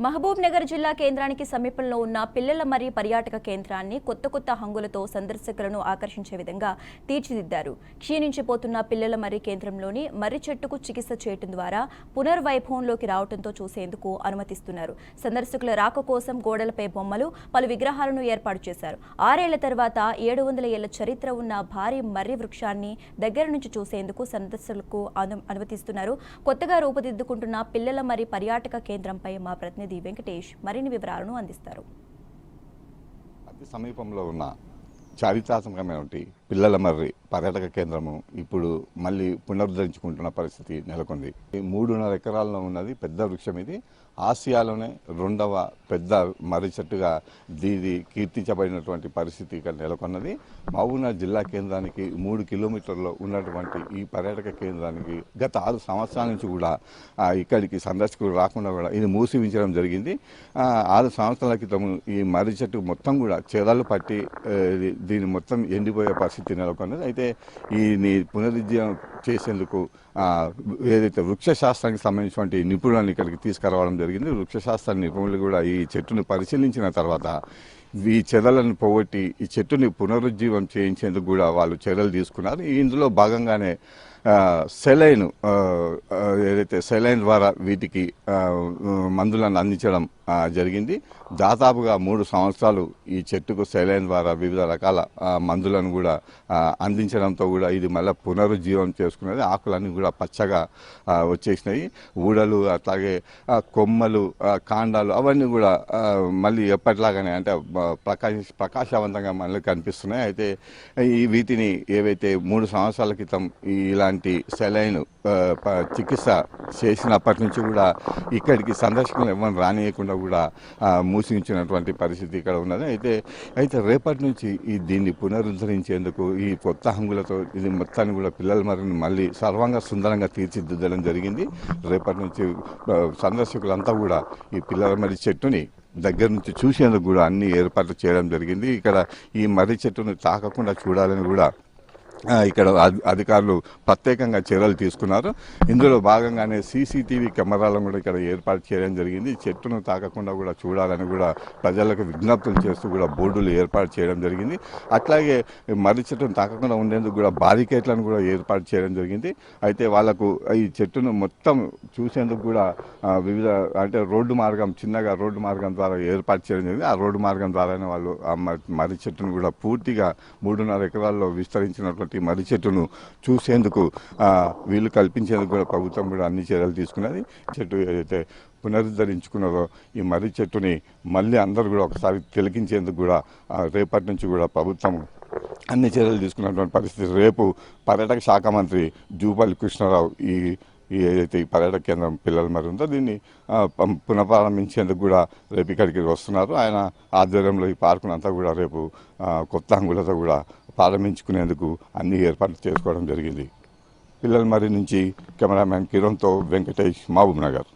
మహబూబ్ నగర్ జిల్లా కేంద్రానికి సమీపంలో ఉన్న పిల్లల మర్రి పర్యాటక కేంద్రాన్ని కొత్త హంగులతో సందర్శకులను ఆకర్షించే విధంగా తీర్చిదిద్దారు. క్షీణించిపోతున్న పిల్లల మర్రి కేంద్రంలోని మర్రి చెట్టుకు చికిత్స చేయడం ద్వారా పునర్వైభవంలోకి రావడంతో చూసేందుకు అనుమతిస్తున్నారు. సందర్శకుల రాక కోసం గోడలపై బొమ్మలు, పలు విగ్రహాలను ఏర్పాటు చేశారు. 6 ఏళ్ల తర్వాత 700 ఏళ్ల చరిత్ర ఉన్న భారీ మర్రి వృక్షాన్ని దగ్గర నుంచి చూసేందుకు సందర్శకులకు అనుమతిస్తున్నారు. కొత్తగా రూపుదిద్దుకుంటున్న పిల్లల మర్రి పర్యాటక కేంద్రంపై మా ప్రతినిధి వెంకటేష్ మరిన్ని వివరాలను అందిస్తారు. అతి సమీపంలో ఉన్న చారిత్రాత్మకమైనటువంటి పిల్లల మర్రి పర్యాటక కేంద్రము ఇప్పుడు మళ్ళీ పునరుద్ధరించుకుంటున్న పరిస్థితి నెలకొంది. 3.5 ఎకరాల్లో ఉన్నది పెద్ద వృక్షం. ఇది ఆసియాలోనే 2వ పెద్ద మర్రి చెట్టుగా దీది కీర్తించబడినటువంటి పరిస్థితి ఇక్కడ నెలకొన్నది. మహబూబ్నగర్ జిల్లా కేంద్రానికి 3 కిలోమీటర్లో ఉన్నటువంటి ఈ పర్యాటక కేంద్రానికి గత 6 సంవత్సరాల నుంచి కూడా ఇక్కడికి సందర్శకులు రాకుండా కూడా ఇది మూసి ఉంచడం జరిగింది. 6 సంవత్సరాల క్రితం ఈ మర్రి చెట్టు మొత్తం కూడా చెదలు పట్టి దీన్ని మొత్తం ఎండిపోయే పరిస్థితి నెలకొన్నది. అయితే ఈ పునరుద్ధరణ చేసేందుకు ఏదైతే వృక్షశాస్త్రానికి సంబంధించినటువంటి నిపుణులను ఇక్కడికి తీసుకురావడం జరిగింది. వృక్షశాస్త్ర నిపుణులు కూడా ఈ చెట్టును పరిశీలించిన తర్వాత ఈ చెదలను పోగొట్టి ఈ చెట్టుని పునరుజ్జీవం చేయించేందుకు కూడా వాళ్ళు చర్యలు తీసుకున్నారు. ఇందులో భాగంగానే సెలైన్ ఏదైతే సెలైన్ ద్వారా వీటికి మందులను అందించడం జరిగింది. దాదాపుగా 3 సంవత్సరాలు ఈ చెట్టుకు సెలైన్ ద్వారా వివిధ రకాల మందులను కూడా అందించడంతో కూడా ఇది మళ్ళీ పునరుజ్జీవం చేసుకున్నది. ఆకులన్నీ కూడా పచ్చగా వచ్చేసినాయి. ఊడలు అట్లాగే కొమ్మలు, కాండాలు అవన్నీ కూడా మళ్ళీ ఎప్పటిలాగానే అంటే ప్రకాశవంతంగా మళ్ళీ కనిపిస్తున్నాయి. అయితే వీటిని ఏవైతే 3 సంవత్సరాల క్రితం ఇలాంటి సెలైన్ చికిత్స చేసినప్పటి నుంచి కూడా ఇక్కడికి సందర్శకులు ఎవరు రానియకుండా కూడా మూసించినటువంటి పరిస్థితి ఇక్కడ ఉన్నది. అయితే రేపటి నుంచి దీన్ని పునరుద్ధరించేందుకు ఈ కొత్త హంగులతో ఇది మొత్తాన్ని కూడా పిల్లల మర్రిని మళ్ళీ సర్వంగా సుందరంగా తీర్చిదిద్దడం జరిగింది. రేపటి నుంచి సందర్శకులంతా కూడా ఈ పిల్లల మర్రి చెట్టుని దగ్గర నుంచి చూసేందుకు కూడా అన్ని ఏర్పాట్లు చేయడం జరిగింది. ఇక్కడ ఈ మర్రి చెట్టును తాకకుండా చూడాలని కూడా ఇక్కడ అధికారులు ప్రత్యేకంగా చర్యలు తీసుకున్నారు. ఇందులో భాగంగానే సీసీటీవీ కెమెరాలను కూడా ఇక్కడ ఏర్పాటు చేయడం జరిగింది. చెట్టును తాకకుండా కూడా చూడాలని కూడా ప్రజలకు విజ్ఞప్తులు చేస్తూ కూడా బోర్డులు ఏర్పాటు చేయడం జరిగింది. అట్లాగే మర్రి చెట్టును తాకకుండా ఉండేందుకు కూడా బారికేట్లను కూడా ఏర్పాటు చేయడం జరిగింది. అయితే వాళ్లకు ఈ చెట్టును మొత్తం చూసేందుకు కూడా వివిధ అంటే చిన్నగా రోడ్డు మార్గం ద్వారా ఏర్పాటు చేయడం జరిగింది. ఆ రోడ్డు మార్గం ద్వారానే వాళ్ళు ఆ మర్రి చెట్టును కూడా పూర్తిగా 3.5 ఎకరాల్లో విస్తరించినటువంటి మర్రి చెట్టును చూసేందుకు వీలు కల్పించేందుకు కూడా ప్రభుత్వం కూడా అన్ని చర్యలు తీసుకున్నది. చెట్టు ఏదైతే పునరుద్ధరించుకున్నారో ఈ మర్రి చెట్టుని మళ్ళీ అందరూ కూడా ఒకసారి తిలకించేందుకు కూడా రేపటి నుంచి కూడా ప్రభుత్వం అన్ని చర్యలు తీసుకున్నటువంటి పరిస్థితి. రేపు పర్యాటక శాఖ మంత్రి జూపల్లి కృష్ణారావు ఏదైతే ఈ పర్యాటక కేంద్రం పిల్లల మర్రి ఉందో దీన్ని పునఃప్రారంభించేందుకు కూడా రేపు ఇక్కడికి వస్తున్నారు. ఆయన ఆధ్వర్యంలో ఈ పార్కునంతా కూడా రేపు కొత్త హంగులతో కూడా ప్రారంభించుకునేందుకు అన్ని ఏర్పాట్లు చేసుకోవడం జరిగింది. పిల్లల మర్రి నుంచి కెమెరామ్యాన్ కిరణ్తో వెంకటేష్, మహబూబ్ నగర్.